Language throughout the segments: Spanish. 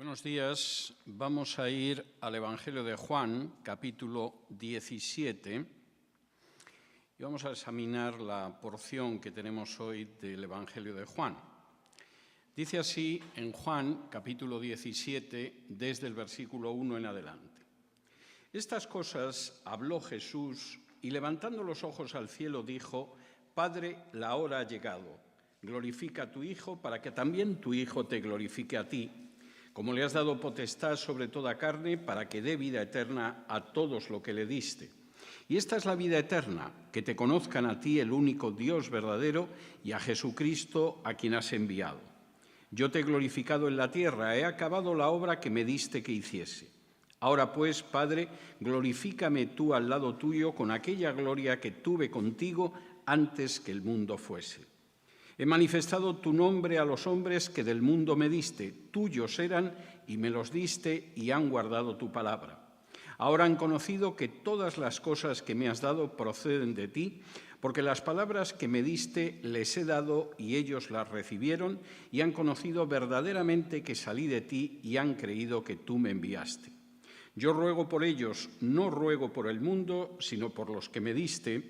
Buenos días. Vamos a ir al Evangelio de Juan, capítulo 17, y vamos a examinar la porción que tenemos hoy del Evangelio de Juan. Dice así en Juan, capítulo 17, desde el versículo 1 en adelante. Estas cosas habló Jesús y levantando los ojos al cielo dijo: Padre, la hora ha llegado. Glorifica a tu Hijo para que también tu Hijo te glorifique a ti, como le has dado potestad sobre toda carne, para que dé vida eterna a todos lo que le diste. Y esta es la vida eterna, que te conozcan a ti, el único Dios verdadero, y a Jesucristo, a quien has enviado. Yo te he glorificado en la tierra, he acabado la obra que me diste que hiciese. Ahora pues, Padre, glorifícame tú al lado tuyo con aquella gloria que tuve contigo antes que el mundo fuese. He manifestado tu nombre a los hombres que del mundo me diste, tuyos eran y me los diste y han guardado tu palabra. Ahora han conocido que todas las cosas que me has dado proceden de ti, porque las palabras que me diste les he dado y ellos las recibieron y han conocido verdaderamente que salí de ti y han creído que tú me enviaste. Yo ruego por ellos, no ruego por el mundo, sino por los que me diste,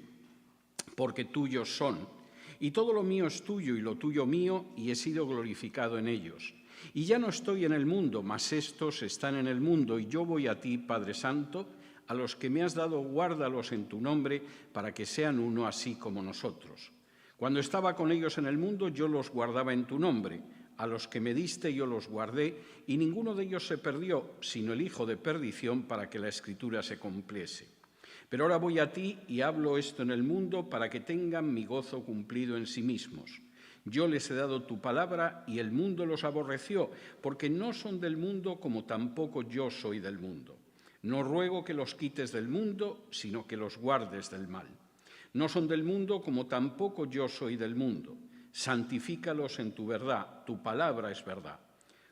porque tuyos son. Y todo lo mío es tuyo y lo tuyo mío, y he sido glorificado en ellos. Y ya no estoy en el mundo, mas estos están en el mundo, y yo voy a ti, Padre Santo, a los que me has dado, guárdalos en tu nombre, para que sean uno así como nosotros. Cuando estaba con ellos en el mundo, yo los guardaba en tu nombre. A los que me diste yo los guardé, y ninguno de ellos se perdió, sino el hijo de perdición, para que la Escritura se cumpliese. Pero ahora voy a ti y hablo esto en el mundo para que tengan mi gozo cumplido en sí mismos. Yo les he dado tu palabra y el mundo los aborreció, porque no son del mundo como tampoco yo soy del mundo. No ruego que los quites del mundo, sino que los guardes del mal. No son del mundo como tampoco yo soy del mundo. Santifícalos en tu verdad, tu palabra es verdad.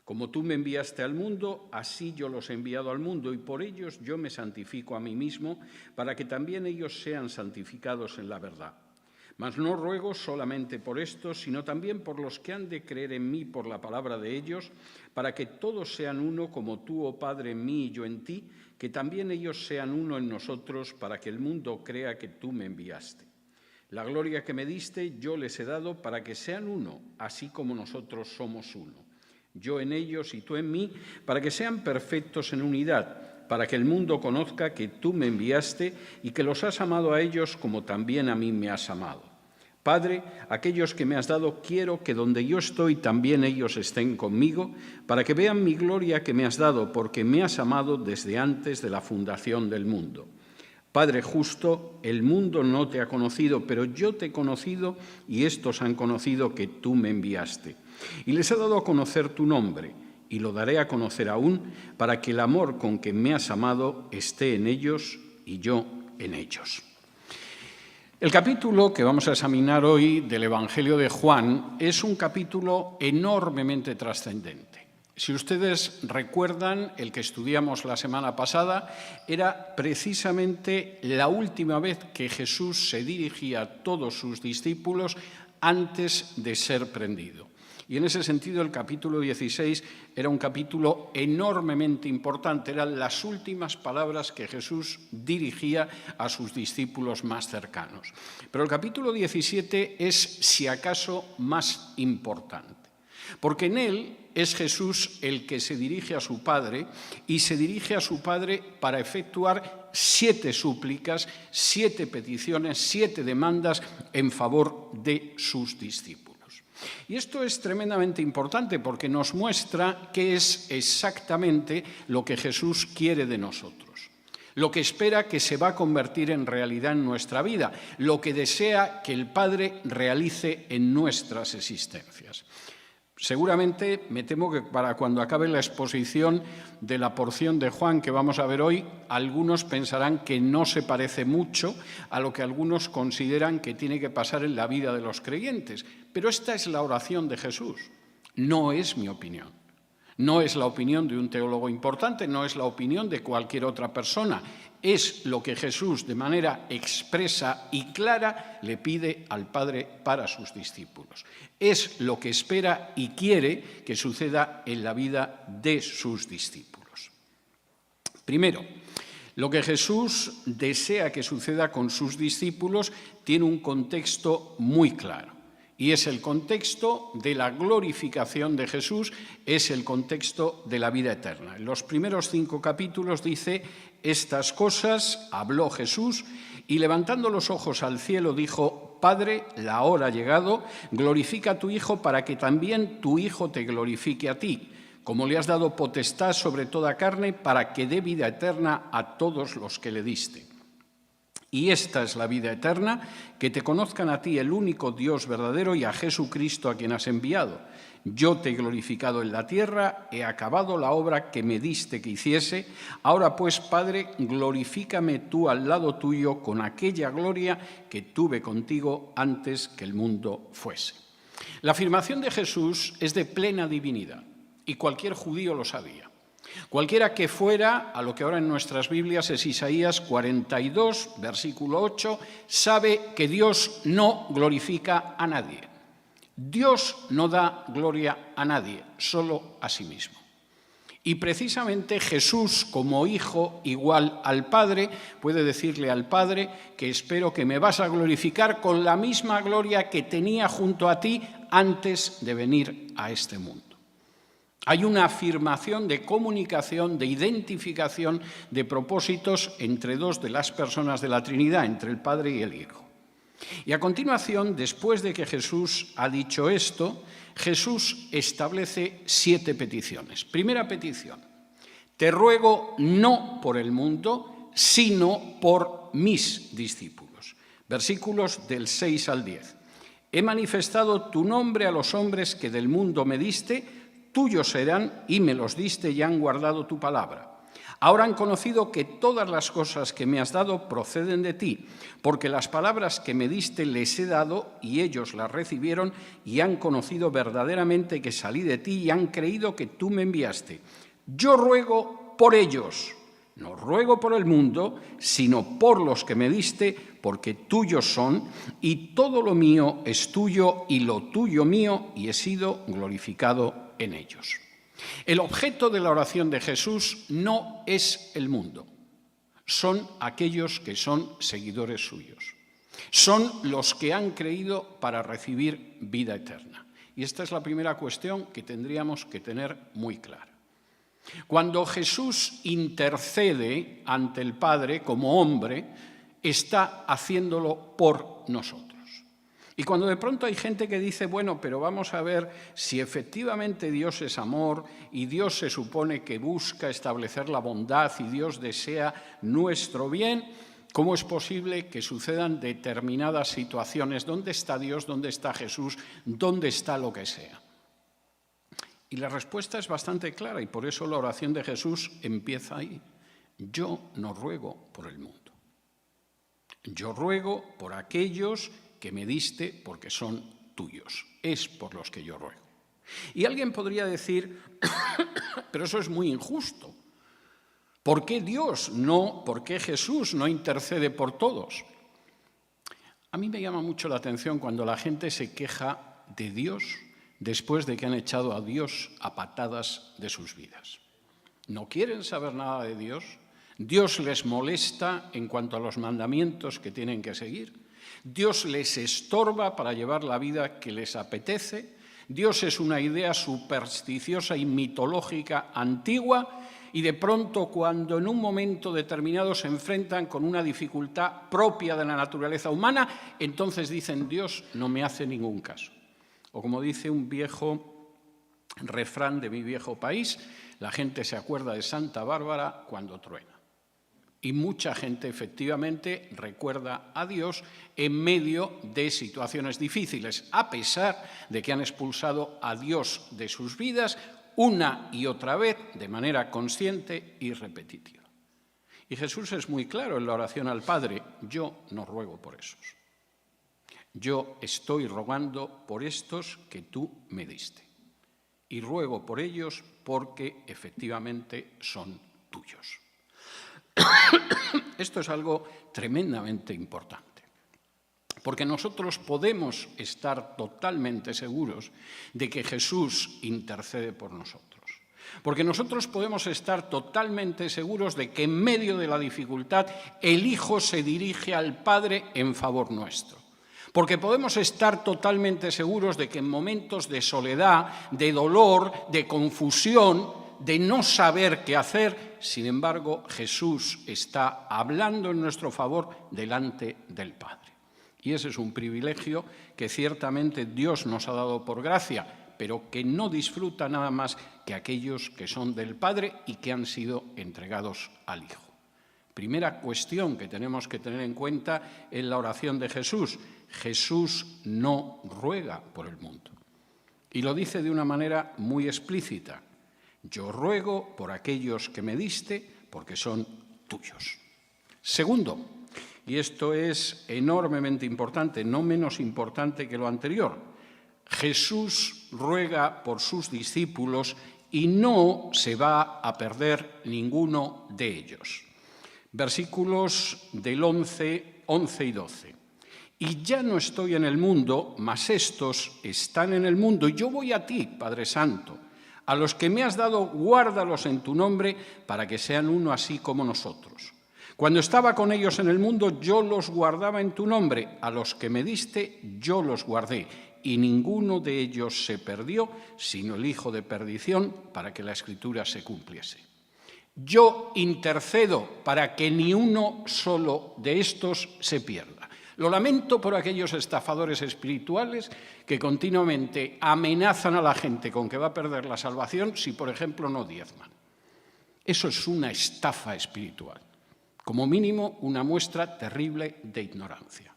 Como tú me enviaste al mundo, así yo los he enviado al mundo, y por ellos yo me santifico a mí mismo, para que también ellos sean santificados en la verdad. Mas no ruego solamente por estos, sino también por los que han de creer en mí por la palabra de ellos, para que todos sean uno, como tú, oh Padre, en mí y yo en ti, que también ellos sean uno en nosotros, para que el mundo crea que tú me enviaste. La gloria que me diste yo les he dado para que sean uno, así como nosotros somos uno. Yo en ellos y tú en mí, para que sean perfectos en unidad, para que el mundo conozca que tú me enviaste y que los has amado a ellos como también a mí me has amado. Padre, aquellos que me has dado, quiero que donde yo estoy también ellos estén conmigo, para que vean mi gloria que me has dado, porque me has amado desde antes de la fundación del mundo. Padre justo, el mundo no te ha conocido, pero yo te he conocido y estos han conocido que tú me enviaste. Y les he dado a conocer tu nombre, y lo daré a conocer aún, para que el amor con que me has amado esté en ellos y yo en ellos. El capítulo que vamos a examinar hoy del Evangelio de Juan es un capítulo enormemente trascendente. Si ustedes recuerdan, el que estudiamos la semana pasada era precisamente la última vez que Jesús se dirigía a todos sus discípulos antes de ser prendido. Y en ese sentido el capítulo 16 era un capítulo enormemente importante. Eran las últimas palabras que Jesús dirigía a sus discípulos más cercanos. Pero el capítulo 17 es, si acaso, más importante. Porque en él es Jesús el que se dirige a su Padre y se dirige a su Padre para efectuar 7 súplicas, 7 peticiones, 7 demandas en favor de sus discípulos. Y esto es tremendamente importante porque nos muestra qué es exactamente lo que Jesús quiere de nosotros, lo que espera que se va a convertir en realidad en nuestra vida, lo que desea que el Padre realice en nuestras existencias. Seguramente, me temo que para cuando acabe la exposición de la porción de Juan que vamos a ver hoy, algunos pensarán que no se parece mucho a lo que algunos consideran que tiene que pasar en la vida de los creyentes. Pero esta es la oración de Jesús, no es mi opinión. No es la opinión de un teólogo importante, no es la opinión de cualquier otra persona. Es lo que Jesús, de manera expresa y clara, le pide al Padre para sus discípulos. Es lo que espera y quiere que suceda en la vida de sus discípulos. Primero, lo que Jesús desea que suceda con sus discípulos tiene un contexto muy claro. Y es el contexto de la glorificación de Jesús, es el contexto de la vida eterna. En los primeros 5 capítulos dice: estas cosas habló Jesús y levantando los ojos al cielo dijo: Padre, la hora ha llegado, glorifica a tu Hijo para que también tu Hijo te glorifique a ti, como le has dado potestad sobre toda carne para que dé vida eterna a todos los que le diste. Y esta es la vida eterna, que te conozcan a ti, el único Dios verdadero, y a Jesucristo a quien has enviado. Yo te he glorificado en la tierra, he acabado la obra que me diste que hiciese. Ahora pues, Padre, glorifícame tú al lado tuyo con aquella gloria que tuve contigo antes que el mundo fuese. La afirmación de Jesús es de plena divinidad, y cualquier judío lo sabía. Cualquiera que fuera a lo que ahora en nuestras Biblias es Isaías 42, versículo 8, sabe que Dios no glorifica a nadie. Dios no da gloria a nadie, solo a sí mismo. Y precisamente Jesús, como Hijo igual al Padre, puede decirle al Padre que espero que me vas a glorificar con la misma gloria que tenía junto a ti antes de venir a este mundo. Hay una afirmación de comunicación, de identificación de propósitos entre dos de las personas de la Trinidad, entre el Padre y el Hijo. Y a continuación, después de que Jesús ha dicho esto, Jesús establece 7 peticiones. Primera petición: te ruego no por el mundo, sino por mis discípulos. Versículos del 6 al 10. He manifestado tu nombre a los hombres que del mundo me diste, tuyos serán y me los diste y han guardado tu palabra. Ahora han conocido que todas las cosas que me has dado proceden de ti, porque las palabras que me diste les he dado y ellos las recibieron y han conocido verdaderamente que salí de ti y han creído que tú me enviaste. Yo ruego por ellos, no ruego por el mundo, sino por los que me diste, porque tuyos son, y todo lo mío es tuyo y lo tuyo mío, y he sido glorificado en ellos. El objeto de la oración de Jesús no es el mundo, son aquellos que son seguidores suyos. Son los que han creído para recibir vida eterna. Y esta es la primera cuestión que tendríamos que tener muy clara. Cuando Jesús intercede ante el Padre como hombre, está haciéndolo por nosotros. Y cuando de pronto hay gente que dice, bueno, pero vamos a ver si efectivamente Dios es amor y Dios se supone que busca establecer la bondad y Dios desea nuestro bien, ¿cómo es posible que sucedan determinadas situaciones? ¿Dónde está Dios? ¿Dónde está Jesús? ¿Dónde está lo que sea? Y la respuesta es bastante clara y por eso la oración de Jesús empieza ahí. Yo no ruego por el mundo. Yo ruego por aquellos que me diste porque son tuyos. Es por los que yo ruego. Y alguien podría decir, pero eso es muy injusto. ¿Por qué Dios no, por qué Jesús no intercede por todos? A mí me llama mucho la atención cuando la gente se queja de Dios después de que han echado a Dios a patadas de sus vidas. No quieren saber nada de Dios. Dios les molesta en cuanto a los mandamientos que tienen que seguir. Dios les estorba para llevar la vida que les apetece. Dios es una idea supersticiosa y mitológica antigua y de pronto cuando en un momento determinado se enfrentan con una dificultad propia de la naturaleza humana, entonces dicen Dios no me hace ningún caso. O como dice un viejo refrán de mi viejo país, la gente se acuerda de Santa Bárbara cuando truena. Y mucha gente efectivamente recuerda a Dios en medio de situaciones difíciles, a pesar de que han expulsado a Dios de sus vidas una y otra vez de manera consciente y repetitiva. Y Jesús es muy claro en la oración al Padre, yo no ruego por esos. Yo estoy rogando por estos que tú me diste. y ruego por ellos porque efectivamente son tuyos. Esto es algo tremendamente importante, porque nosotros podemos estar totalmente seguros de que Jesús intercede por nosotros. Porque nosotros podemos estar totalmente seguros de que en medio de la dificultad el Hijo se dirige al Padre en favor nuestro. Porque podemos estar totalmente seguros de que en momentos de soledad, de dolor, de confusión, de no saber qué hacer, sin embargo, Jesús está hablando en nuestro favor delante del Padre. Y ese es un privilegio que ciertamente Dios nos ha dado por gracia, pero que no disfruta nada más que aquellos que son del Padre y que han sido entregados al Hijo. Primera cuestión que tenemos que tener en cuenta en la oración de Jesús. Jesús no ruega por el mundo. Y lo dice de una manera muy explícita. Yo ruego por aquellos que me diste porque son tuyos. Segundo, y esto es enormemente importante, no menos importante que lo anterior, Jesús ruega por sus discípulos y no se va a perder ninguno de ellos. Versículos del 11 y 12. Y ya no estoy en el mundo, mas estos están en el mundo. Y yo voy a ti, Padre Santo. A los que me has dado, guárdalos en tu nombre, para que sean uno así como nosotros. Cuando estaba con ellos en el mundo, yo los guardaba en tu nombre. A los que me diste, yo los guardé. Y ninguno de ellos se perdió, sino el hijo de perdición, para que la Escritura se cumpliese. Yo intercedo para que ni uno solo de estos se pierda. Lo lamento por aquellos estafadores espirituales que continuamente amenazan a la gente con que va a perder la salvación si, por ejemplo, no diezman. Eso es una estafa espiritual, como mínimo una muestra terrible de ignorancia.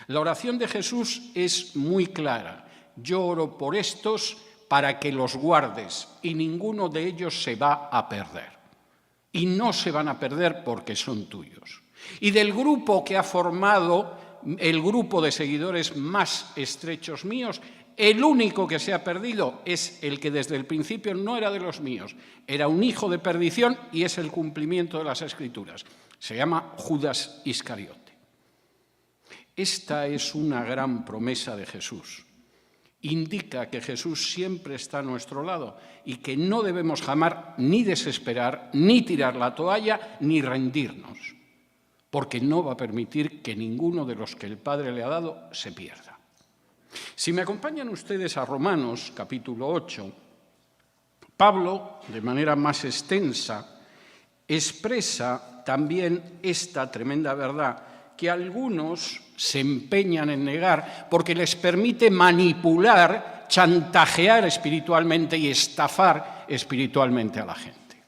La oración de Jesús es muy clara. Yo oro por estos para que los guardes y ninguno de ellos se va a perder. Y no se van a perder porque son tuyos. Y del grupo que ha formado el grupo de seguidores más estrechos míos, el único que se ha perdido es el que desde el principio no era de los míos. Era un hijo de perdición y es el cumplimiento de las Escrituras. Se llama Judas Iscariote. Esta es una gran promesa de Jesús. Indica que Jesús siempre está a nuestro lado y que no debemos jamás ni desesperar, ni tirar la toalla, ni rendirnos, porque no va a permitir que ninguno de los que el Padre le ha dado se pierda. Si me acompañan ustedes a Romanos, capítulo 8, Pablo, de manera más extensa, expresa también esta tremenda verdad que algunos se empeñan en negar porque les permite manipular, chantajear espiritualmente y estafar espiritualmente a la gente.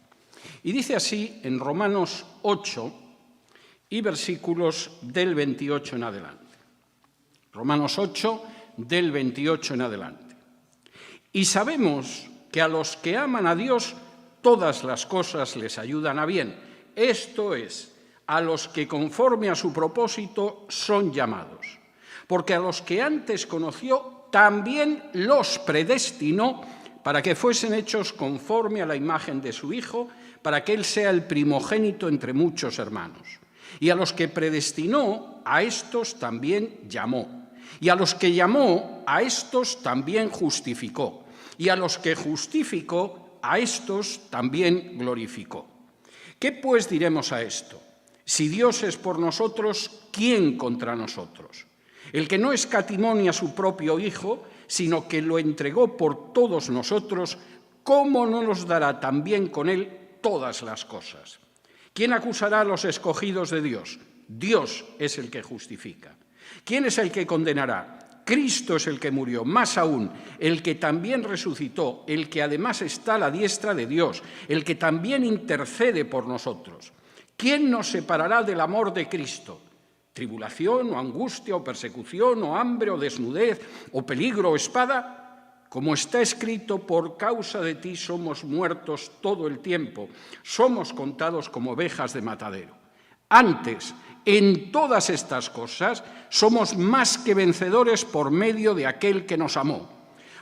Y dice así en Romanos 8 y versículos del 28 en adelante. Romanos 8, del 28 en adelante. Y sabemos que a los que aman a Dios todas las cosas les ayudan a bien. Esto es, a los que conforme a su propósito son llamados. Porque a los que antes conoció, también los predestinó para que fuesen hechos conforme a la imagen de su Hijo, para que Él sea el primogénito entre muchos hermanos. Y a los que predestinó, a estos también llamó. Y a los que llamó, a estos también justificó. Y a los que justificó, a estos también glorificó. ¿Qué pues diremos a esto? Si Dios es por nosotros, ¿quién contra nosotros? El que no escatimó ni a su propio Hijo, sino que lo entregó por todos nosotros, ¿cómo no nos dará también con Él todas las cosas? ¿Quién acusará a los escogidos de Dios? Dios es el que justifica. ¿Quién es el que condenará? Cristo es el que murió, más aún, el que también resucitó, el que además está a la diestra de Dios, el que también intercede por nosotros. ¿Quién nos separará del amor de Cristo? ¿Tribulación, o angustia, o persecución, o hambre, o desnudez, o peligro, o espada? Como está escrito, por causa de ti somos muertos todo el tiempo, somos contados como ovejas de matadero. Antes, en todas estas cosas, somos más que vencedores por medio de aquel que nos amó.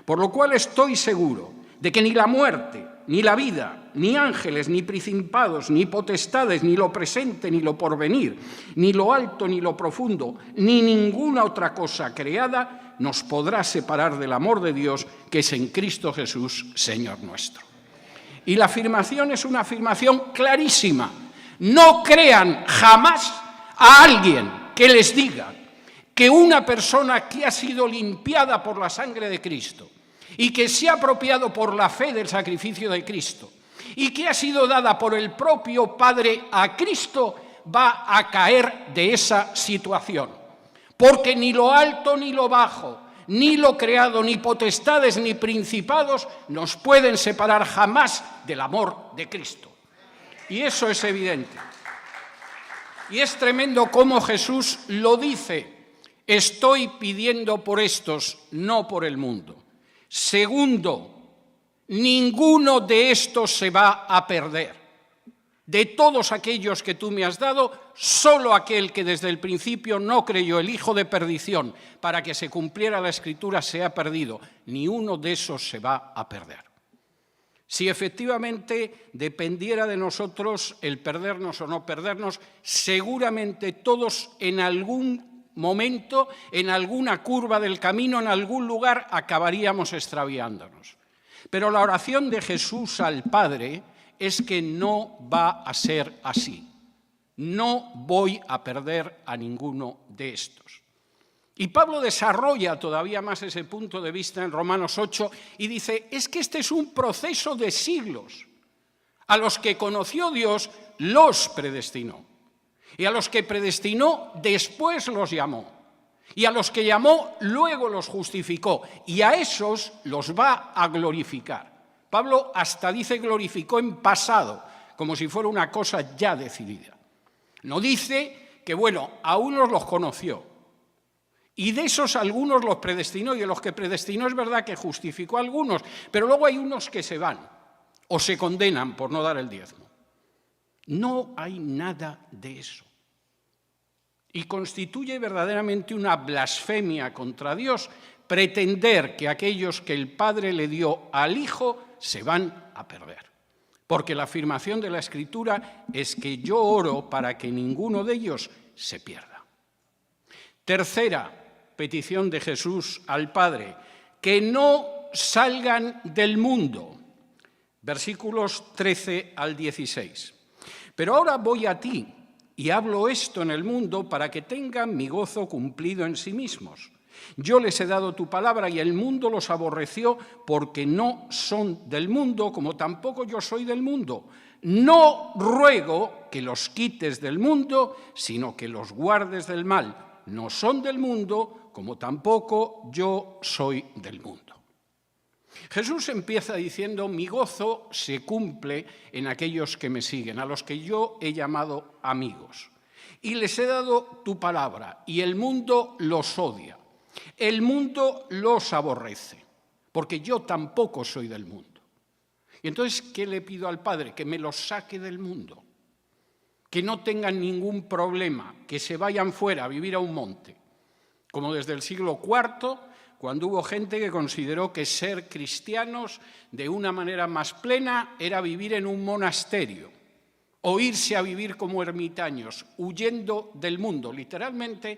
Por lo cual estoy seguro de que ni la muerte, ni la vida, ni ángeles, ni principados, ni potestades, ni lo presente, ni lo porvenir, ni lo alto, ni lo profundo, ni ninguna otra cosa creada nos podrá separar del amor de Dios que es en Cristo Jesús, Señor nuestro. Y la afirmación es una afirmación clarísima. No crean jamás a alguien que les diga que una persona que ha sido limpiada por la sangre de Cristo y que se ha apropiado por la fe del sacrificio de Cristo y que ha sido dada por el propio Padre a Cristo, va a caer de esa situación. Porque ni lo alto ni lo bajo, ni lo creado, ni potestades, ni principados nos pueden separar jamás del amor de Cristo. Y eso es evidente. Y es tremendo cómo Jesús lo dice. Estoy pidiendo por estos, no por el mundo. Segundo, ninguno de estos se va a perder. De todos aquellos que tú me has dado, solo aquel que desde el principio no creyó, el hijo de perdición, para que se cumpliera la Escritura, se ha perdido. Ni uno de esos se va a perder. Si efectivamente dependiera de nosotros el perdernos o no perdernos, seguramente todos en algún momento, en alguna curva del camino, en algún lugar, acabaríamos extraviándonos. Pero la oración de Jesús al Padre es que no va a ser así. No voy a perder a ninguno de estos. Y Pablo desarrolla todavía más ese punto de vista en Romanos 8 y dice, es que este es un proceso de siglos. A los que conoció Dios, los predestinó. Y a los que predestinó, después los llamó. Y a los que llamó, luego los justificó. Y a esos los va a glorificar. Pablo hasta dice glorificó en pasado, como si fuera una cosa ya decidida. No dice que, bueno, a unos los conoció. Y de esos algunos los predestinó. Y de los que predestinó es verdad que justificó a algunos. Pero luego hay unos que se van o se condenan por no dar el diezmo. No hay nada de eso. Y constituye verdaderamente una blasfemia contra Dios pretender que aquellos que el Padre le dio al Hijo se van a perder. Porque la afirmación de la Escritura es que yo oro para que ninguno de ellos se pierda. Tercera petición de Jesús al Padre, que no salgan del mundo. Versículos 13 al 16. Pero ahora voy a ti y hablo esto en el mundo para que tengan mi gozo cumplido en sí mismos. Yo les he dado tu palabra y el mundo los aborreció porque no son del mundo, como tampoco yo soy del mundo. No ruego que los quites del mundo, sino que los guardes del mal. No son del mundo, como tampoco yo soy del mundo. Jesús empieza diciendo, mi gozo se cumple en aquellos que me siguen, a los que yo he llamado amigos. Y les he dado tu palabra, y el mundo los odia. El mundo los aborrece, porque yo tampoco soy del mundo. Y entonces, ¿qué le pido al Padre? Que me los saque del mundo, que no tengan ningún problema, que se vayan fuera a vivir a un monte, como desde el siglo IV, cuando hubo gente que consideró que ser cristianos de una manera más plena era vivir en un monasterio o irse a vivir como ermitaños, huyendo del mundo. Literalmente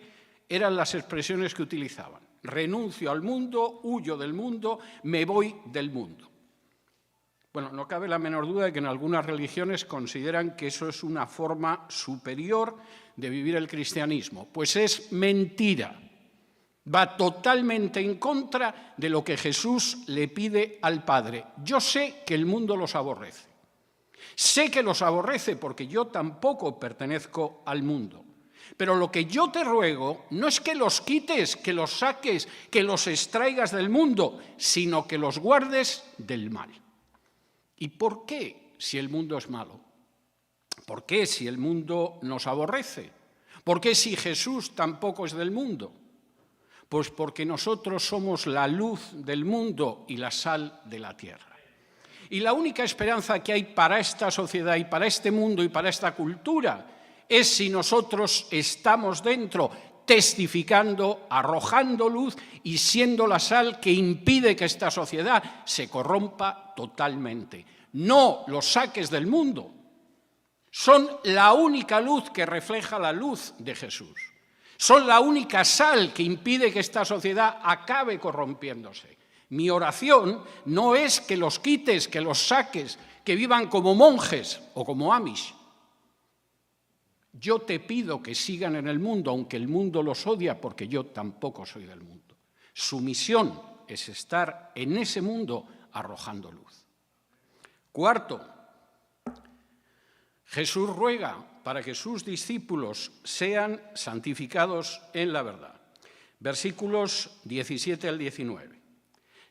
eran las expresiones que utilizaban. Renuncio al mundo, huyo del mundo, me voy del mundo. Bueno, no cabe la menor duda de que en algunas religiones consideran que eso es una forma superior de vivir el cristianismo. Pues es mentira. Va totalmente en contra de lo que Jesús le pide al Padre. Yo sé que el mundo los aborrece. Sé que los aborrece porque yo tampoco pertenezco al mundo. Pero lo que yo te ruego no es que los quites, que los saques, que los extraigas del mundo, sino que los guardes del mal. ¿Y por qué si el mundo es malo? ¿Por qué si el mundo nos aborrece? ¿Por qué si Jesús tampoco es del mundo? Pues porque nosotros somos la luz del mundo y la sal de la tierra. Y la única esperanza que hay para esta sociedad y para este mundo y para esta cultura es si nosotros estamos dentro, testificando, arrojando luz y siendo la sal que impide que esta sociedad se corrompa totalmente. No los saques del mundo. Son la única luz que refleja la luz de Jesús. Son la única sal que impide que esta sociedad acabe corrompiéndose. Mi oración no es que los quites, que los saques, que vivan como monjes o como Amish. Yo te pido que sigan en el mundo, aunque el mundo los odia, porque yo tampoco soy del mundo. Su misión es estar en ese mundo arrojando luz. Cuarto, Jesús ruega para que sus discípulos sean santificados en la verdad. Versículos 17 al 19.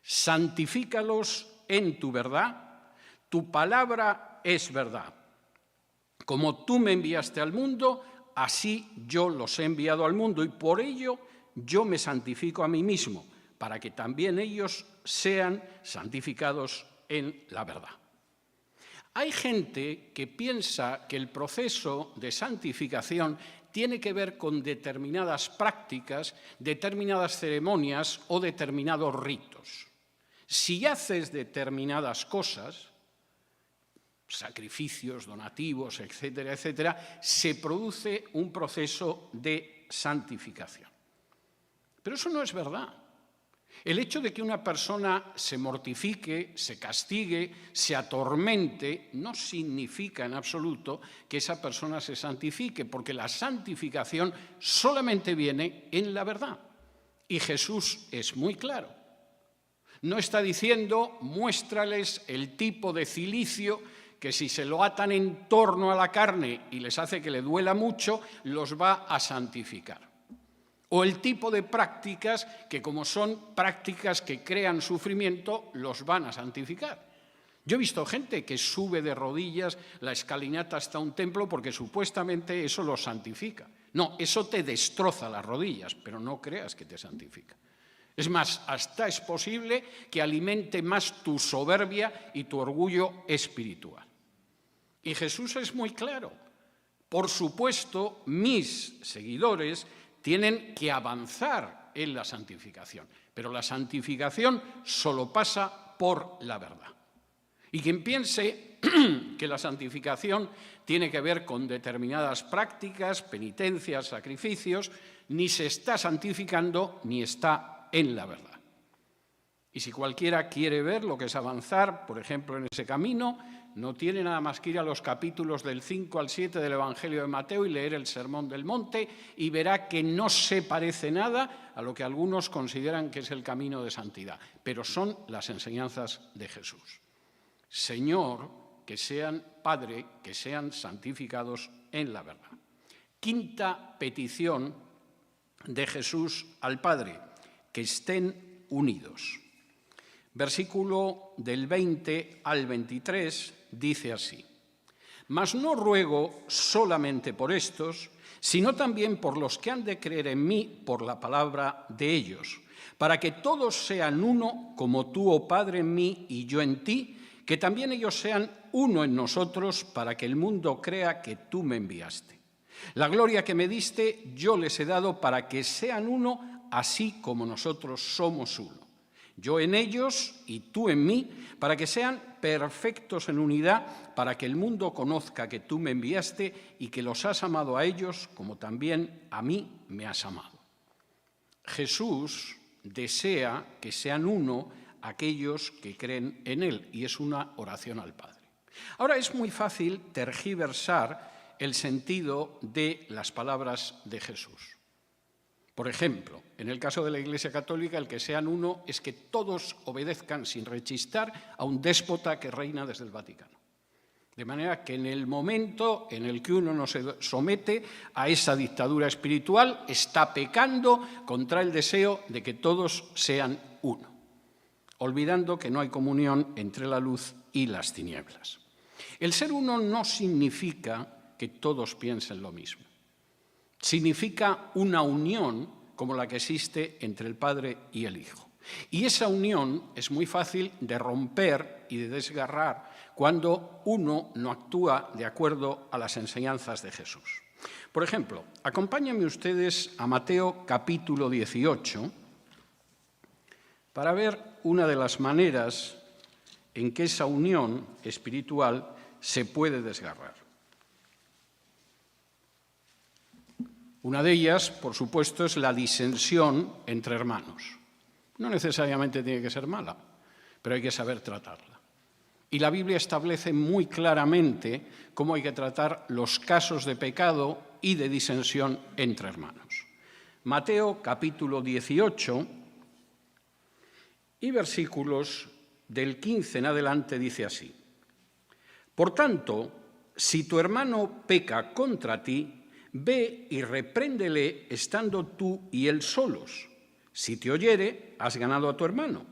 Santifícalos en tu verdad, tu palabra es verdad. Como tú me enviaste al mundo, así yo los he enviado al mundo y por ello yo me santifico a mí mismo, para que también ellos sean santificados en la verdad. Hay gente que piensa que el proceso de santificación tiene que ver con determinadas prácticas, determinadas ceremonias o determinados ritos. Si haces determinadas cosas, sacrificios, donativos, etcétera, etcétera, se produce un proceso de santificación. Pero eso no es verdad. El hecho de que una persona se mortifique, se castigue, se atormente, no significa en absoluto que esa persona se santifique, porque la santificación solamente viene en la verdad. Y Jesús es muy claro. No está diciendo, muéstrales el tipo de cilicio que si se lo atan en torno a la carne y les hace que le duela mucho, los va a santificar. O el tipo de prácticas que, como son prácticas que crean sufrimiento, los van a santificar. Yo he visto gente que sube de rodillas la escalinata hasta un templo porque supuestamente eso los santifica. No, eso te destroza las rodillas, pero no creas que te santifica. Es más, hasta es posible que alimente más tu soberbia y tu orgullo espiritual. Y Jesús es muy claro. Por supuesto, mis seguidores tienen que avanzar en la santificación, pero la santificación solo pasa por la verdad. Y quien piense que la santificación tiene que ver con determinadas prácticas, penitencias, sacrificios, ni se está santificando ni está en la verdad. Y si cualquiera quiere ver lo que es avanzar, por ejemplo, en ese camino, no tiene nada más que ir a los capítulos del 5 al 7 del Evangelio de Mateo y leer el Sermón del Monte y verá que no se parece nada a lo que algunos consideran que es el camino de santidad, pero son las enseñanzas de Jesús. Señor, que sean, Padre, que sean santificados en la verdad. Quinta petición de Jesús al Padre, que estén unidos. Versículo del 20 al 23 dice así: Mas no ruego solamente por estos, sino también por los que han de creer en mí por la palabra de ellos, para que todos sean uno, como tú, oh Padre, en mí y yo en ti, que también ellos sean uno en nosotros, para que el mundo crea que tú me enviaste. La gloria que me diste yo les he dado para que sean uno, así como nosotros somos uno. Yo en ellos y tú en mí, para que sean perfectos en unidad, para que el mundo conozca que tú me enviaste y que los has amado a ellos como también a mí me has amado. Jesús desea que sean uno aquellos que creen en él, y es una oración al Padre. Ahora es muy fácil tergiversar el sentido de las palabras de Jesús. Por ejemplo, en el caso de la Iglesia Católica, el que sean uno es que todos obedezcan sin rechistar a un déspota que reina desde el Vaticano. De manera que en el momento en el que uno no se somete a esa dictadura espiritual, está pecando contra el deseo de que todos sean uno, olvidando que no hay comunión entre la luz y las tinieblas. El ser uno no significa que todos piensen lo mismo. Significa una unión como la que existe entre el Padre y el Hijo. Y esa unión es muy fácil de romper y de desgarrar cuando uno no actúa de acuerdo a las enseñanzas de Jesús. Por ejemplo, acompáñenme ustedes a Mateo capítulo 18 para ver una de las maneras en que esa unión espiritual se puede desgarrar. Una de ellas, por supuesto, es la disensión entre hermanos. No necesariamente tiene que ser mala, pero hay que saber tratarla. Y la Biblia establece muy claramente cómo hay que tratar los casos de pecado y de disensión entre hermanos. Mateo capítulo 18 y versículos del 15 en adelante dice así: Por tanto, si tu hermano peca contra ti, ve y repréndele estando tú y él solos. Si te oyere, has ganado a tu hermano.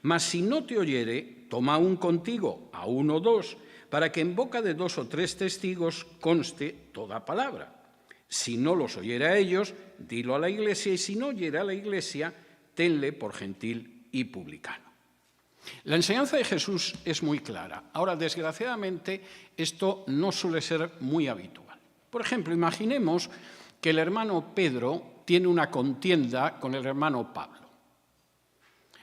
Mas si no te oyere, toma aún contigo a 1 o 2, para que en boca de 2 o 3 testigos conste toda palabra. Si no los oyere a ellos, dilo a la Iglesia, y si no oyere a la Iglesia, tenle por gentil y publicano. La enseñanza de Jesús es muy clara. Ahora, desgraciadamente, esto no suele ser muy habitual. Por ejemplo, imaginemos que el hermano Pedro tiene una contienda con el hermano Pablo.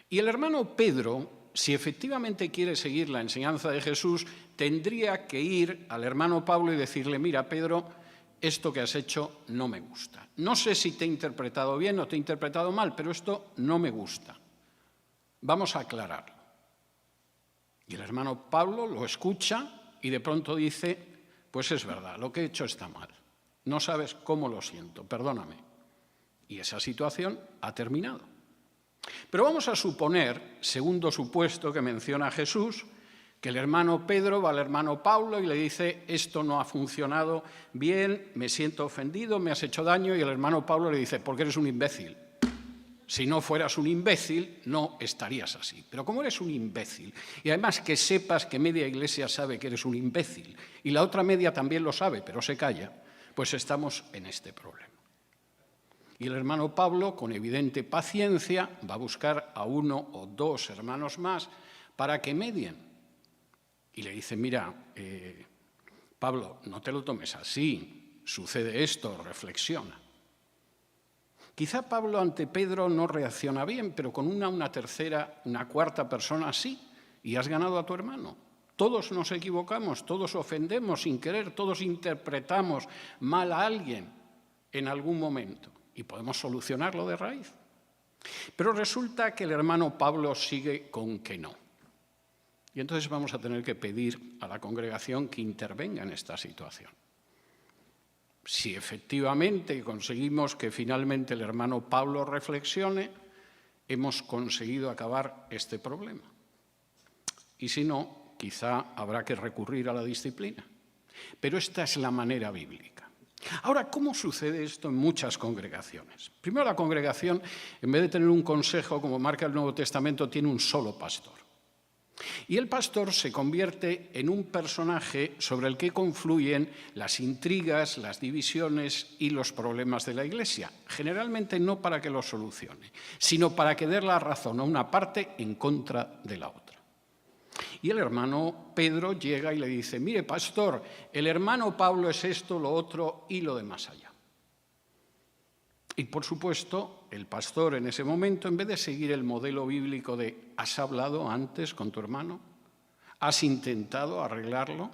Y el hermano Pedro, si efectivamente quiere seguir la enseñanza de Jesús, tendría que ir al hermano Pablo y decirle: mira, Pedro, esto que has hecho no me gusta. No sé si te he interpretado bien o te he interpretado mal, pero esto no me gusta. Vamos a aclararlo. Y el hermano Pablo lo escucha y de pronto dice: pues es verdad, lo que he hecho está mal. No sabes cómo lo siento, perdóname. Y esa situación ha terminado. Pero vamos a suponer, segundo supuesto que menciona Jesús, que el hermano Pedro va al hermano Pablo y le dice: esto no ha funcionado bien, me siento ofendido, me has hecho daño, y el hermano Pablo le dice: porque eres un imbécil. Si no fueras un imbécil, no estarías así. Pero como eres un imbécil, y además que sepas que media iglesia sabe que eres un imbécil, y la otra media también lo sabe, pero se calla, pues estamos en este problema. Y el hermano Pablo, con evidente paciencia, va a buscar a 1 o 2 hermanos más para que medien. Y le dice: mira, Pablo, no te lo tomes así, sucede esto, reflexiona. Quizá Pablo ante Pedro no reacciona bien, pero con una tercera, una cuarta persona sí, y has ganado a tu hermano. Todos nos equivocamos, todos ofendemos sin querer, todos interpretamos mal a alguien en algún momento y podemos solucionarlo de raíz. Pero resulta que el hermano Pablo sigue con que no. Y entonces vamos a tener que pedir a la congregación que intervenga en esta situación. Si efectivamente conseguimos que finalmente el hermano Pablo reflexione, hemos conseguido acabar este problema. Y si no, quizá habrá que recurrir a la disciplina. Pero esta es la manera bíblica. Ahora, ¿cómo sucede esto en muchas congregaciones? Primero, la congregación, en vez de tener un consejo, como marca el Nuevo Testamento, tiene un solo pastor. Y el pastor se convierte en un personaje sobre el que confluyen las intrigas, las divisiones y los problemas de la Iglesia. Generalmente no para que los solucione, sino para que dé la razón a una parte en contra de la otra. Y el hermano Pedro llega y le dice: mire, pastor, el hermano Pablo es esto, lo otro y lo de más allá. Y, por supuesto, el pastor en ese momento, en vez de seguir el modelo bíblico de ¿has hablado antes con tu hermano? ¿Has intentado arreglarlo?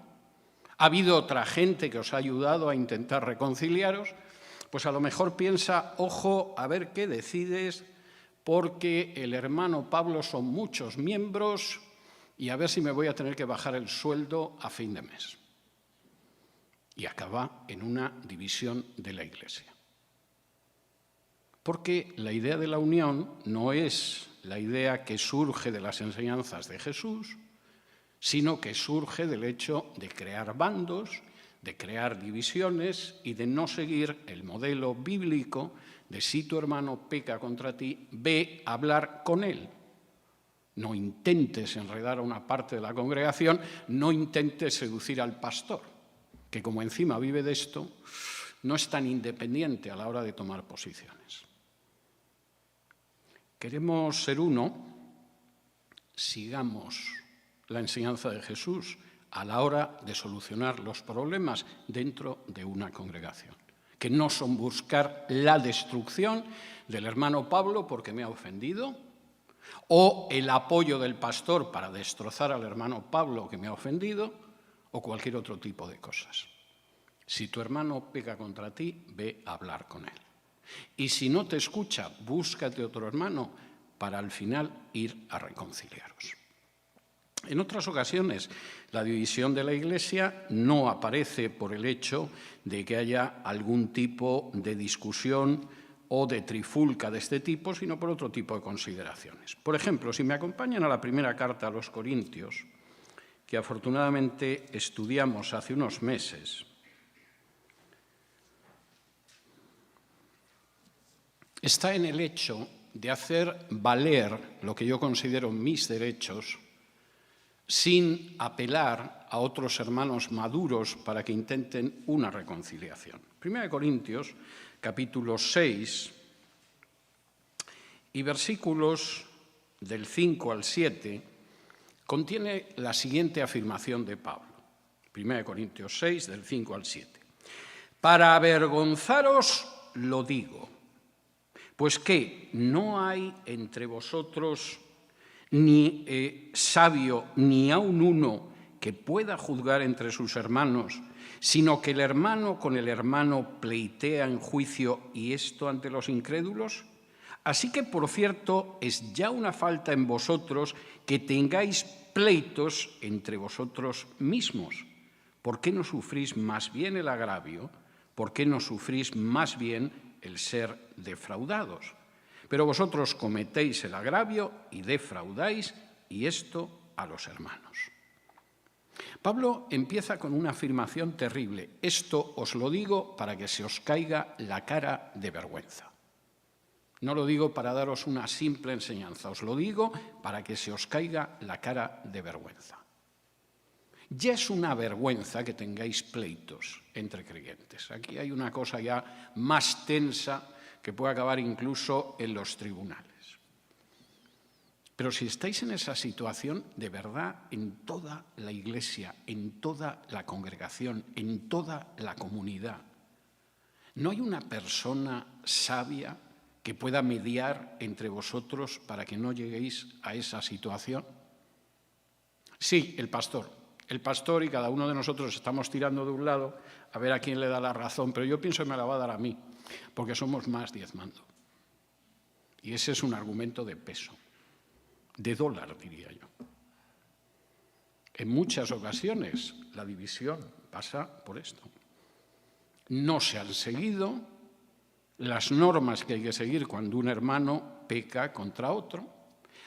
¿Ha habido otra gente que os ha ayudado a intentar reconciliaros? Pues a lo mejor piensa: ojo, a ver qué decides, porque el hermano Pablo son muchos miembros y a ver si me voy a tener que bajar el sueldo a fin de mes. Y acaba en una división de la Iglesia. Porque la idea de la unión no es la idea que surge de las enseñanzas de Jesús, sino que surge del hecho de crear bandos, de crear divisiones y de no seguir el modelo bíblico de: si tu hermano peca contra ti, ve a hablar con él. No intentes enredar a una parte de la congregación, no intentes seducir al pastor, que como encima vive de esto, no es tan independiente a la hora de tomar posiciones. Queremos ser uno, sigamos la enseñanza de Jesús a la hora de solucionar los problemas dentro de una congregación. que no son buscar la destrucción del hermano Pablo porque me ha ofendido, o el apoyo del pastor para destrozar al hermano Pablo que me ha ofendido, o cualquier otro tipo de cosas. Si tu hermano peca contra ti, ve a hablar con él. Y si no te escucha, búscate otro hermano para al final ir a reconciliaros. En otras ocasiones, la división de la Iglesia no aparece por el hecho de que haya algún tipo de discusión o de trifulca de este tipo, sino por otro tipo de consideraciones. Por ejemplo, si me acompañan a la primera carta a los Corintios, que afortunadamente estudiamos hace unos meses, está en el hecho de hacer valer lo que yo considero mis derechos sin apelar a otros hermanos maduros para que intenten una reconciliación. 1 Corintios, capítulo 6, y versículos del 5 al 7, contiene la siguiente afirmación de Pablo. 1 Corintios 6, del 5 al 7. Para avergonzaros lo digo, pues que no hay entre vosotros ni sabio, ni aun uno que pueda juzgar entre sus hermanos, sino que el hermano con el hermano pleitea en juicio, y esto ante los incrédulos. Así que, por cierto, es ya una falta en vosotros que tengáis pleitos entre vosotros mismos. ¿Por qué no sufrís más bien el agravio? ¿Por qué no sufrís más bien el ser defraudados? Pero vosotros cometéis el agravio y defraudáis, y esto a los hermanos. Pablo empieza con una afirmación terrible. Esto os lo digo para que se os caiga la cara de vergüenza. No lo digo para daros una simple enseñanza, os lo digo para que se os caiga la cara de vergüenza. Ya es una vergüenza que tengáis pleitos entre creyentes. Aquí hay una cosa ya más tensa que puede acabar incluso en los tribunales. Pero si estáis en esa situación, de verdad, en toda la Iglesia, en toda la congregación, en toda la comunidad, ¿no hay una persona sabia que pueda mediar entre vosotros para que no lleguéis a esa situación? Sí, el pastor. El pastor y cada uno de nosotros estamos tirando de un lado a ver a quién le da la razón, pero yo pienso que me la va a dar a mí, porque somos más diezmando. Y ese es un argumento de peso, de dólar, diría yo. En muchas ocasiones la división pasa por esto. No se han seguido las normas que hay que seguir cuando un hermano peca contra otro.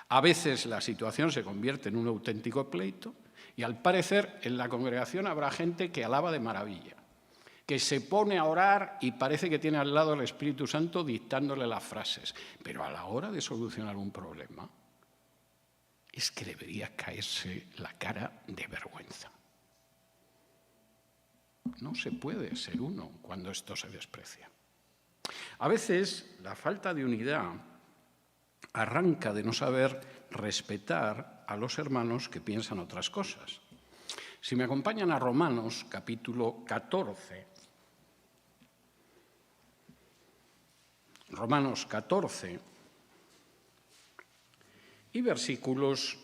A veces la situación se convierte en un auténtico pleito y al parecer en la congregación habrá gente que alaba de maravilla, que se pone a orar y parece que tiene al lado al Espíritu Santo dictándole las frases. Pero a la hora de solucionar un problema es que debería caerse la cara de vergüenza. No se puede ser uno cuando esto se desprecia. A veces la falta de unidad arranca de no saber respetar a los hermanos que piensan otras cosas. Si me acompañan a Romanos, capítulo 14, Romanos 14 y versículos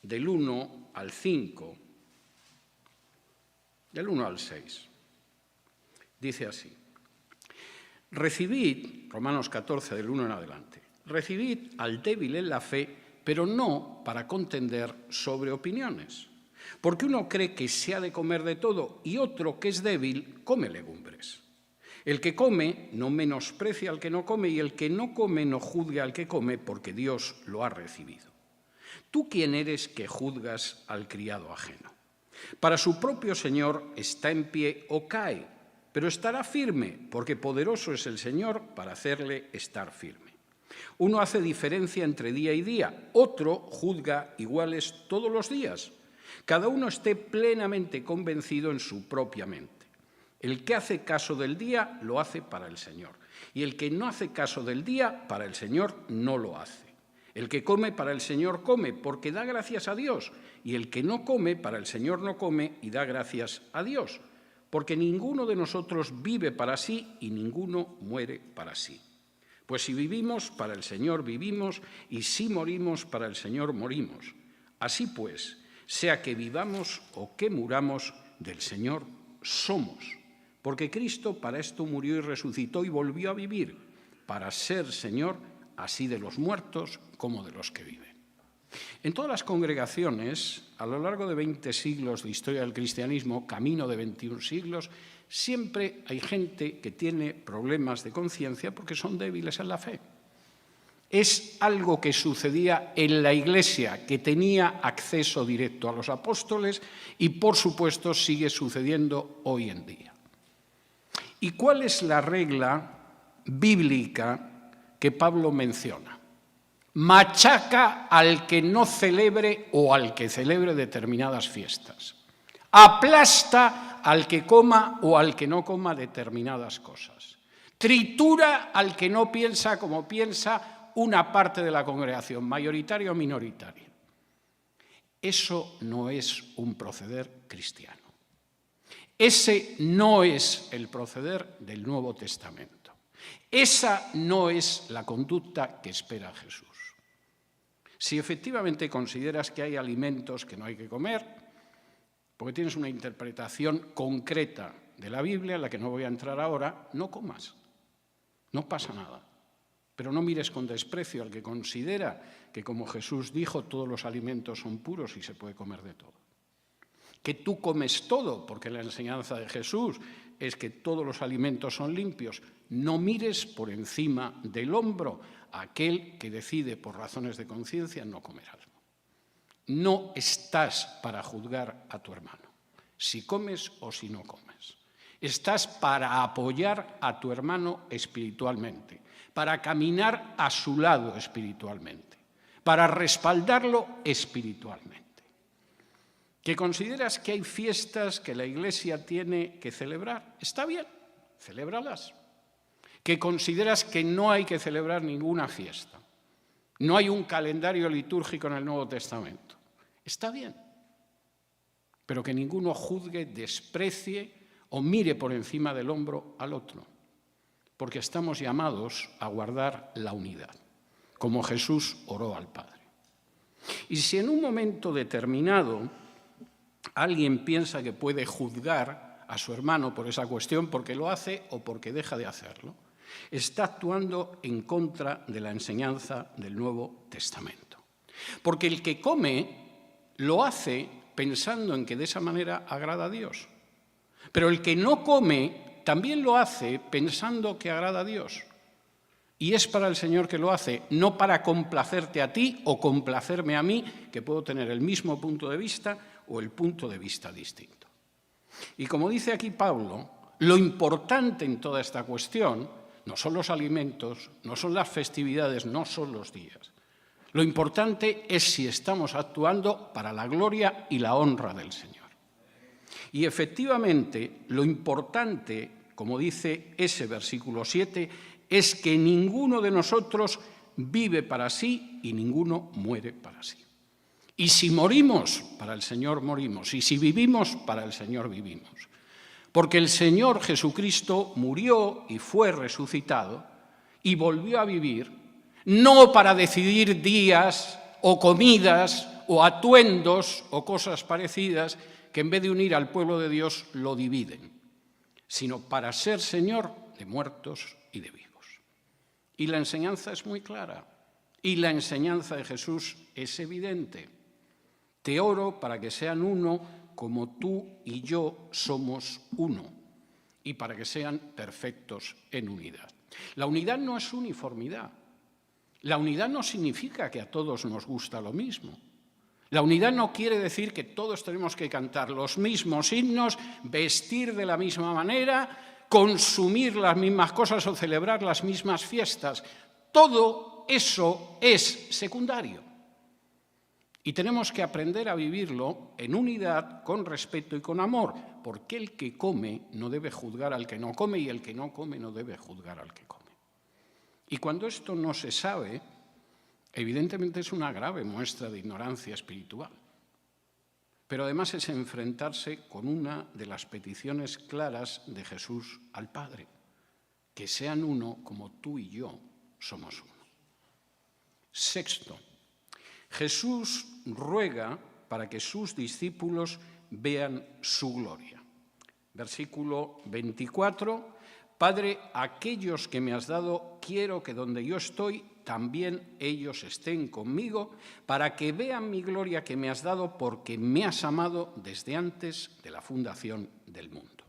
del 1 al 5, del 1 al 6. Dice así: recibid, Romanos 14, del 1 en adelante, recibid al débil en la fe, pero no para contender sobre opiniones. Porque uno cree que se ha de comer de todo y otro, que es débil, come legumbres. El que come no menosprecia al que no come, y el que no come no juzgue al que come, porque Dios lo ha recibido. ¿Tú quién eres que juzgas al criado ajeno? Para su propio Señor está en pie o cae, pero estará firme, porque poderoso es el Señor para hacerle estar firme. Uno hace diferencia entre día y día, otro juzga iguales todos los días. Cada uno esté plenamente convencido en su propia mente. El que hace caso del día lo hace para el Señor, y el que no hace caso del día para el Señor no lo hace. El que come para el Señor come porque da gracias a Dios, y el que no come para el Señor no come y da gracias a Dios, porque ninguno de nosotros vive para sí y ninguno muere para sí. Pues si vivimos, para el Señor vivimos, y si morimos, para el Señor morimos. Así pues, sea que vivamos o que muramos, del Señor somos. Porque Cristo para esto murió y resucitó y volvió a vivir, para ser Señor así de los muertos como de los que viven. En todas las congregaciones, a lo largo de 20 siglos de historia del cristianismo, camino de 21 siglos, siempre hay gente que tiene problemas de conciencia porque son débiles en la fe. Es algo que sucedía en la Iglesia, que tenía acceso directo a los apóstoles y, por supuesto, sigue sucediendo hoy en día. ¿Y cuál es la regla bíblica que Pablo menciona? Machaca al que no celebre o al que celebre determinadas fiestas. Aplasta al que coma o al que no coma determinadas cosas. Tritura al que no piensa como piensa una parte de la congregación, mayoritaria o minoritaria. Eso no es un proceder cristiano. Ese no es el proceder del Nuevo Testamento. Esa no es la conducta que espera Jesús. Si efectivamente consideras que hay alimentos que no hay que comer, porque tienes una interpretación concreta de la Biblia, en la que no voy a entrar ahora, no comas. No pasa nada. Pero no mires con desprecio al que considera que, como Jesús dijo, todos los alimentos son puros y se puede comer de todo. Que tú comes todo, porque la enseñanza de Jesús es que todos los alimentos son limpios. No mires por encima del hombro a aquel que decide por razones de conciencia no comer algo. No estás para juzgar a tu hermano, si comes o si no comes. Estás para apoyar a tu hermano espiritualmente, para caminar a su lado espiritualmente, para respaldarlo espiritualmente. ¿Que consideras que hay fiestas que la Iglesia tiene que celebrar? Está bien, celébralas. ¿Que consideras que no hay que celebrar ninguna fiesta? No hay un calendario litúrgico en el Nuevo Testamento. Está bien, pero que ninguno juzgue, desprecie o mire por encima del hombro al otro, porque estamos llamados a guardar la unidad, como Jesús oró al Padre. Y si en un momento determinado alguien piensa que puede juzgar a su hermano por esa cuestión, porque lo hace o porque deja de hacerlo, está actuando en contra de la enseñanza del Nuevo Testamento. Porque el que come lo hace pensando en que de esa manera agrada a Dios. Pero el que no come también lo hace pensando que agrada a Dios. Y es para el Señor que lo hace, no para complacerte a ti o complacerme a mí, que puedo tener el mismo punto de vista o el punto de vista distinto. Y como dice aquí Pablo, lo importante en toda esta cuestión no son los alimentos, no son las festividades, no son los días. Lo importante es si estamos actuando para la gloria y la honra del Señor. Y efectivamente, lo importante, como dice ese versículo 7, es que ninguno de nosotros vive para sí y ninguno muere para sí. Y si morimos, para el Señor morimos. Y si vivimos, para el Señor vivimos. Porque el Señor Jesucristo murió y fue resucitado y volvió a vivir, no para decidir días o comidas o atuendos o cosas parecidas que en vez de unir al pueblo de Dios lo dividen, sino para ser Señor de muertos y de vivos. Y la enseñanza es muy clara y la enseñanza de Jesús es evidente. Te oro para que sean uno como tú y yo somos uno y para que sean perfectos en unidad. La unidad no es uniformidad. La unidad no significa que a todos nos gusta lo mismo. La unidad no quiere decir que todos tenemos que cantar los mismos himnos, vestir de la misma manera, consumir las mismas cosas o celebrar las mismas fiestas. Todo eso es secundario. Y tenemos que aprender a vivirlo en unidad, con respeto y con amor, porque el que come no debe juzgar al que no come y el que no come no debe juzgar al que come. Y cuando esto no se sabe, evidentemente es una grave muestra de ignorancia espiritual. pero además es enfrentarse con una de las peticiones claras de Jesús al Padre, que sean uno como tú y yo somos uno. Sexto, Jesús ruega para que sus discípulos vean su gloria. Versículo 24, Padre, aquellos que me has dado, quiero que donde yo estoy, también ellos estén conmigo, para que vean mi gloria que me has dado, porque me has amado desde antes de la fundación del mundo.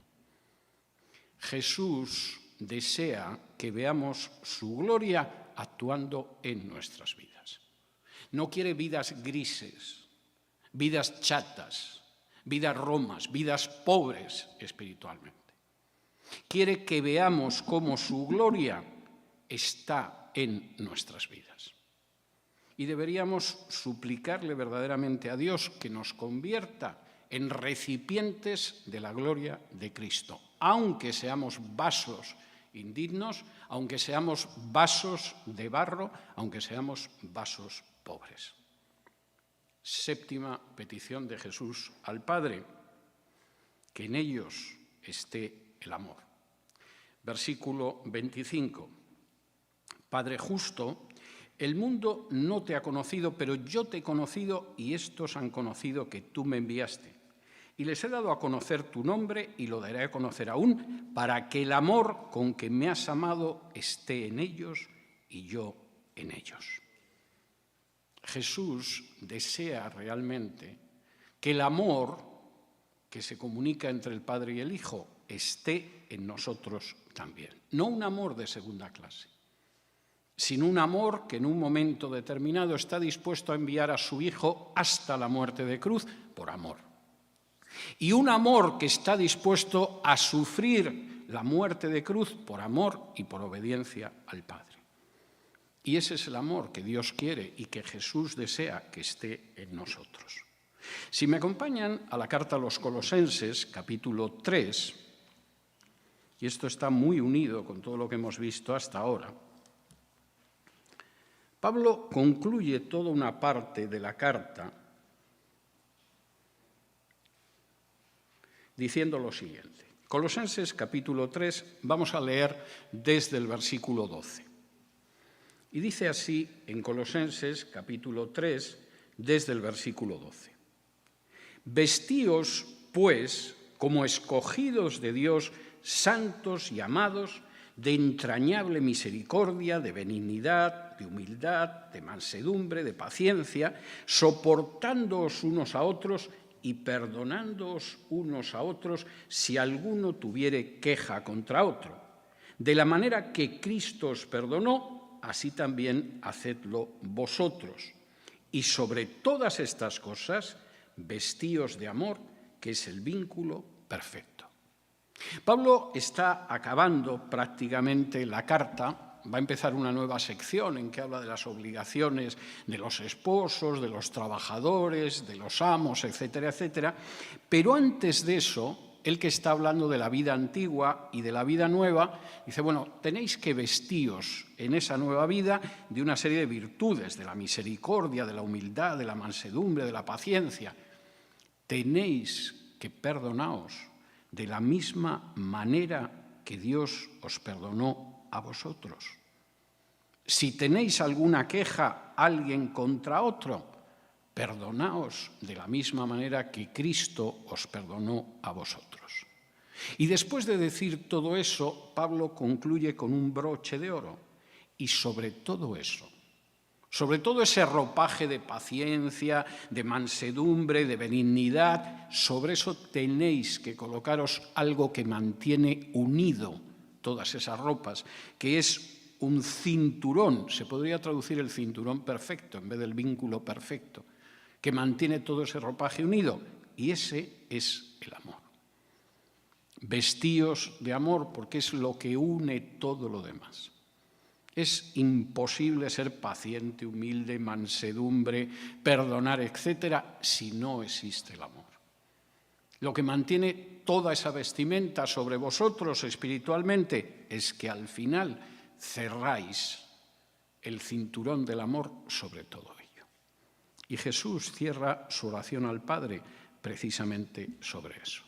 Jesús desea que veamos su gloria actuando en nuestras vidas. No quiere vidas grises, vidas chatas, vidas romas, vidas pobres espiritualmente. Quiere que veamos cómo su gloria está en nuestras vidas. Y deberíamos suplicarle verdaderamente a Dios que nos convierta en recipientes de la gloria de Cristo, aunque seamos vasos indignos, aunque seamos vasos de barro, aunque seamos vasos pobres. Séptima petición de Jesús al Padre, que en ellos esté el amor. Versículo 25. Padre justo, el mundo no te ha conocido, pero yo te he conocido y estos han conocido que tú me enviaste. Y les he dado a conocer tu nombre y lo daré a conocer aún, para que el amor con que me has amado esté en ellos y yo en ellos. Jesús desea realmente que el amor que se comunica entre el Padre y el Hijo esté en nosotros también. No un amor de segunda clase, sino un amor que en un momento determinado está dispuesto a enviar a su Hijo hasta la muerte de cruz por amor. Y un amor que está dispuesto a sufrir la muerte de cruz por amor y por obediencia al Padre. Y ese es el amor que Dios quiere y que Jesús desea que esté en nosotros. Si me acompañan a la carta a los Colosenses, capítulo 3, y esto está muy unido con todo lo que hemos visto hasta ahora, Pablo concluye toda una parte de la carta diciendo lo siguiente. Colosenses, capítulo 3, vamos a leer desde el versículo 12. Y dice así en Colosenses, capítulo 3, desde el versículo 12. Vestíos, pues, como escogidos de Dios, santos y amados, de entrañable misericordia, de benignidad, de humildad, de mansedumbre, de paciencia, soportándoos unos a otros y perdonándoos unos a otros si alguno tuviere queja contra otro. De la manera que Cristo os perdonó, así también hacedlo vosotros. Y sobre todas estas cosas, vestíos de amor, que es el vínculo perfecto. Pablo está acabando prácticamente la carta, va a empezar una nueva sección en que habla de las obligaciones de los esposos, de los trabajadores, de los amos, etcétera, etcétera. Pero antes de eso, él que está hablando de la vida antigua y de la vida nueva, dice, bueno, tenéis que vestíos en esa nueva vida de una serie de virtudes, de la misericordia, de la humildad, de la mansedumbre, de la paciencia. Tenéis que perdonaos de la misma manera que Dios os perdonó a vosotros. Si tenéis alguna queja alguien contra otro, perdonaos de la misma manera que Cristo os perdonó a vosotros. Y después de decir todo eso, Pablo concluye con un broche de oro. Y sobre todo eso, sobre todo ese ropaje de paciencia, de mansedumbre, de benignidad, sobre eso tenéis que colocaros algo que mantiene unido todas esas ropas, que es un cinturón, se podría traducir el cinturón perfecto en vez del vínculo perfecto, que mantiene todo ese ropaje unido, y ese es el amor. Vestíos de amor porque es lo que une todo lo demás. Es imposible ser paciente, humilde, mansedumbre, perdonar, etcétera, si no existe el amor. Lo que mantiene toda esa vestimenta sobre vosotros espiritualmente es que al final cerráis el cinturón del amor sobre todo ello. Y Jesús cierra su oración al Padre precisamente sobre eso.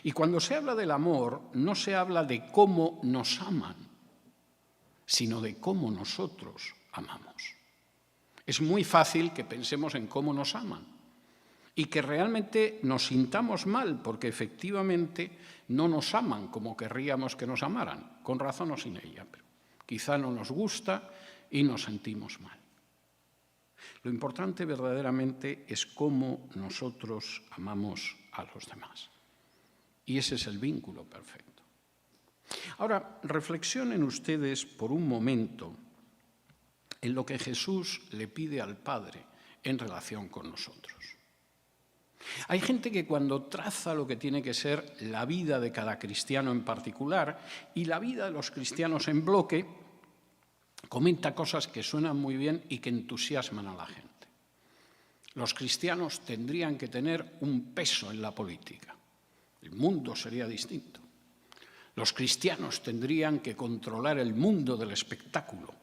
Y cuando se habla del amor, no se habla de cómo nos aman, sino de cómo nosotros amamos. Es muy fácil que pensemos en cómo nos aman y que realmente nos sintamos mal porque efectivamente no nos aman como querríamos que nos amaran, con razón o sin ella, pero quizá no nos gusta y nos sentimos mal. Lo importante verdaderamente es cómo nosotros amamos a los demás. Y ese es el vínculo perfecto. Ahora, reflexionen ustedes por un momento en lo que Jesús le pide al Padre en relación con nosotros. Hay gente que cuando traza lo que tiene que ser la vida de cada cristiano en particular y la vida de los cristianos en bloque, comenta cosas que suenan muy bien y que entusiasman a la gente. Los cristianos tendrían que tener un peso en la política. El mundo sería distinto. Los cristianos tendrían que controlar el mundo del espectáculo.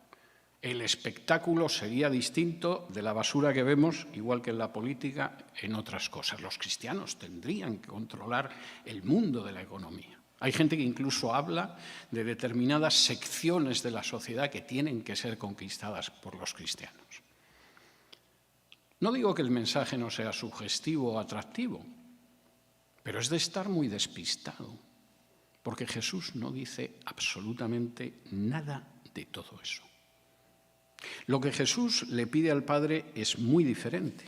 El espectáculo sería distinto de la basura que vemos, igual que en la política, en otras cosas. Los cristianos tendrían que controlar el mundo de la economía. Hay gente que incluso habla de determinadas secciones de la sociedad que tienen que ser conquistadas por los cristianos. No digo que el mensaje no sea sugestivo o atractivo, pero es de estar muy despistado, porque Jesús no dice absolutamente nada de todo eso. Lo que Jesús le pide al Padre es muy diferente.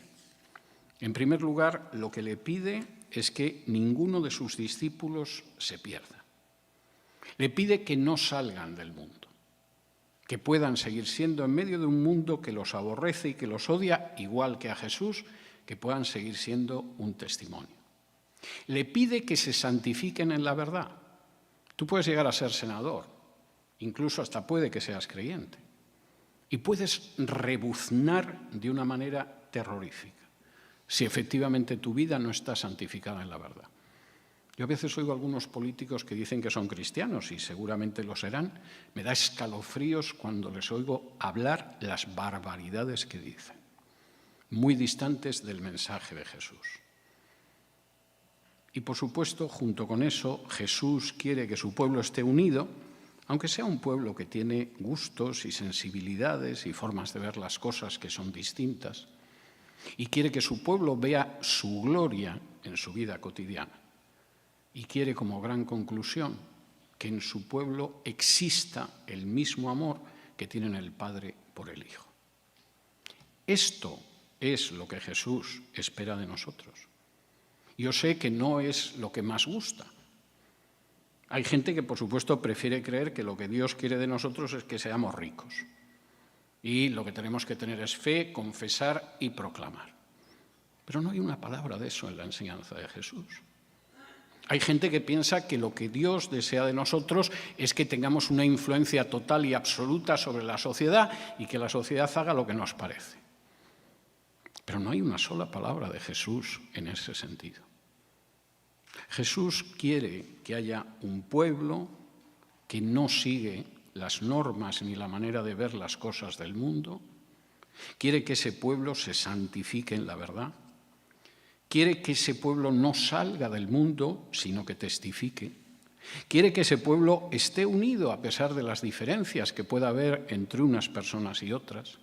En primer lugar, lo que le pide es que ninguno de sus discípulos se pierda. Le pide que no salgan del mundo, que puedan seguir siendo en medio de un mundo que los aborrece y que los odia, igual que a Jesús, que puedan seguir siendo un testimonio. Le pide que se santifiquen en la verdad. Tú puedes llegar a ser senador, incluso hasta puede que seas creyente, y puedes rebuznar de una manera terrorífica si efectivamente tu vida no está santificada en la verdad. Yo a veces oigo a algunos políticos que dicen que son cristianos y seguramente lo serán. Me da escalofríos cuando les oigo hablar las barbaridades que dicen, muy distantes del mensaje de Jesús. Y por supuesto, junto con eso, Jesús quiere que su pueblo esté unido, aunque sea un pueblo que tiene gustos y sensibilidades y formas de ver las cosas que son distintas, y quiere que su pueblo vea su gloria en su vida cotidiana. Y quiere como gran conclusión que en su pueblo exista el mismo amor que tienen el Padre por el Hijo. Esto es lo que Jesús espera de nosotros. Yo sé que no es lo que más gusta. Hay gente que, por supuesto, prefiere creer que lo que Dios quiere de nosotros es que seamos ricos. Y lo que tenemos que tener es fe, confesar y proclamar. Pero no hay una palabra de eso en la enseñanza de Jesús. Hay gente que piensa que lo que Dios desea de nosotros es que tengamos una influencia total y absoluta sobre la sociedad y que la sociedad haga lo que nos parece. Pero no hay una sola palabra de Jesús en ese sentido. Jesús quiere que haya un pueblo que no sigue las normas ni la manera de ver las cosas del mundo. Quiere que ese pueblo se santifique en la verdad. Quiere que ese pueblo no salga del mundo, sino que testifique. Quiere que ese pueblo esté unido a pesar de las diferencias que pueda haber entre unas personas y otras.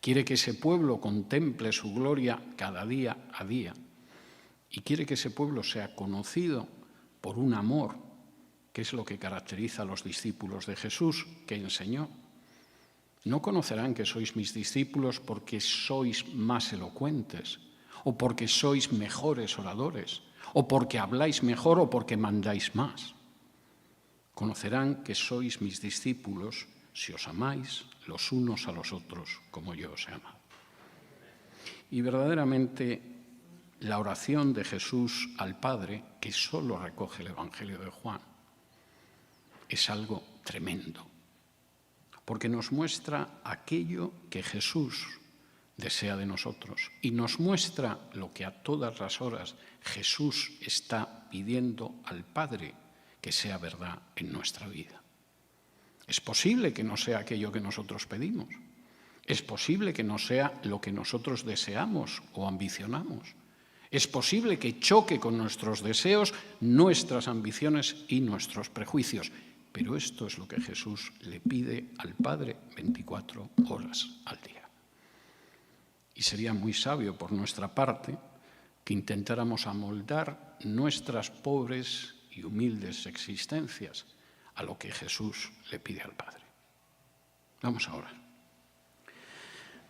Quiere que ese pueblo contemple su gloria cada día a día. Y quiere que ese pueblo sea conocido por un amor, que es lo que caracteriza a los discípulos de Jesús, que enseñó. No conocerán que sois mis discípulos porque sois más elocuentes, o porque sois mejores oradores, o porque habláis mejor o porque mandáis más. Conocerán que sois mis discípulos si os amáis los unos a los otros como yo os he amado. Y verdaderamente la oración de Jesús al Padre, que solo recoge el Evangelio de Juan, es algo tremendo, porque nos muestra aquello que Jesús desea de nosotros y nos muestra lo que a todas las horas Jesús está pidiendo al Padre que sea verdad en nuestra vida. Es posible que no sea aquello que nosotros pedimos, es posible que no sea lo que nosotros deseamos o ambicionamos, Es posible que choque con nuestros deseos, nuestras ambiciones y nuestros prejuicios. Pero esto es lo que Jesús le pide al Padre 24 horas al día. Y sería muy sabio por nuestra parte que intentáramos amoldar nuestras pobres y humildes existencias a lo que Jesús le pide al Padre. Vamos a orar.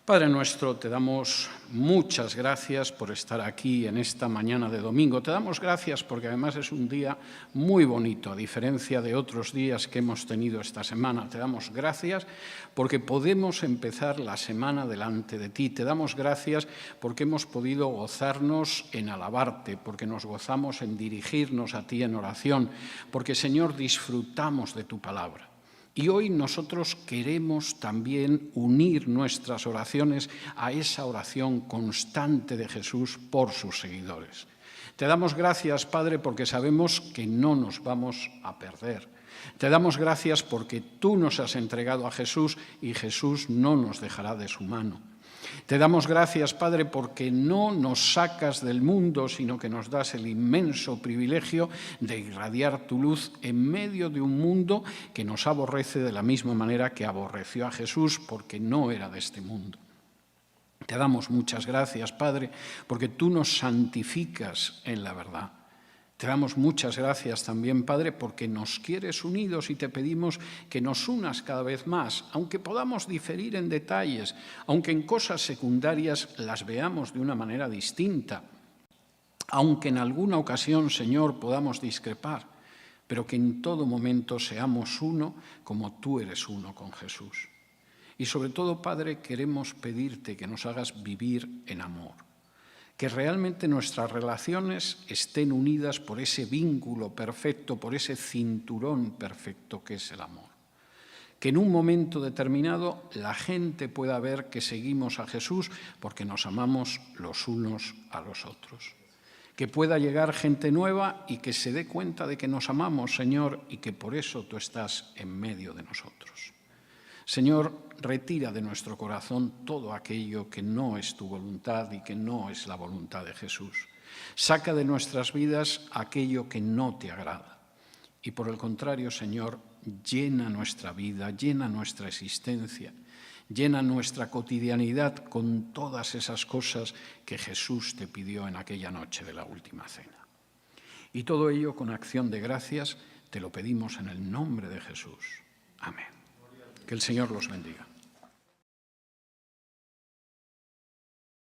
Padre nuestro, te damos muchas gracias por estar aquí en esta mañana de domingo. Te damos gracias porque además es un día muy bonito, a diferencia de otros días que hemos tenido esta semana. Te damos gracias porque podemos empezar la semana delante de ti. Te damos gracias porque hemos podido gozarnos en alabarte, porque nos gozamos en dirigirnos a ti en oración, porque, Señor, disfrutamos de tu palabra. Y hoy nosotros queremos también unir nuestras oraciones a esa oración constante de Jesús por sus seguidores. Te damos gracias, Padre, porque sabemos que no nos vamos a perder. Te damos gracias porque tú nos has entregado a Jesús y Jesús no nos dejará de su mano. Te damos gracias, Padre, porque no nos sacas del mundo, sino que nos das el inmenso privilegio de irradiar tu luz en medio de un mundo que nos aborrece de la misma manera que aborreció a Jesús, porque no era de este mundo. Te damos muchas gracias, Padre, porque tú nos santificas en la verdad. Te damos muchas gracias también, Padre, porque nos quieres unidos y te pedimos que nos unas cada vez más, aunque podamos diferir en detalles, aunque en cosas secundarias las veamos de una manera distinta, aunque en alguna ocasión, Señor, podamos discrepar, pero que en todo momento seamos uno como tú eres uno con Jesús. Y sobre todo, Padre, queremos pedirte que nos hagas vivir en amor. Que realmente nuestras relaciones estén unidas por ese vínculo perfecto, por ese cinturón perfecto que es el amor. Que en un momento determinado la gente pueda ver que seguimos a Jesús porque nos amamos los unos a los otros. Que pueda llegar gente nueva y que se dé cuenta de que nos amamos, Señor, y que por eso tú estás en medio de nosotros. Señor, retira de nuestro corazón todo aquello que no es tu voluntad y que no es la voluntad de Jesús. Saca de nuestras vidas aquello que no te agrada. Y por el contrario, Señor, llena nuestra vida, llena nuestra existencia, llena nuestra cotidianidad con todas esas cosas que Jesús te pidió en aquella noche de la última cena. Y todo ello con acción de gracias te lo pedimos en el nombre de Jesús. Amén. Que el Señor los bendiga.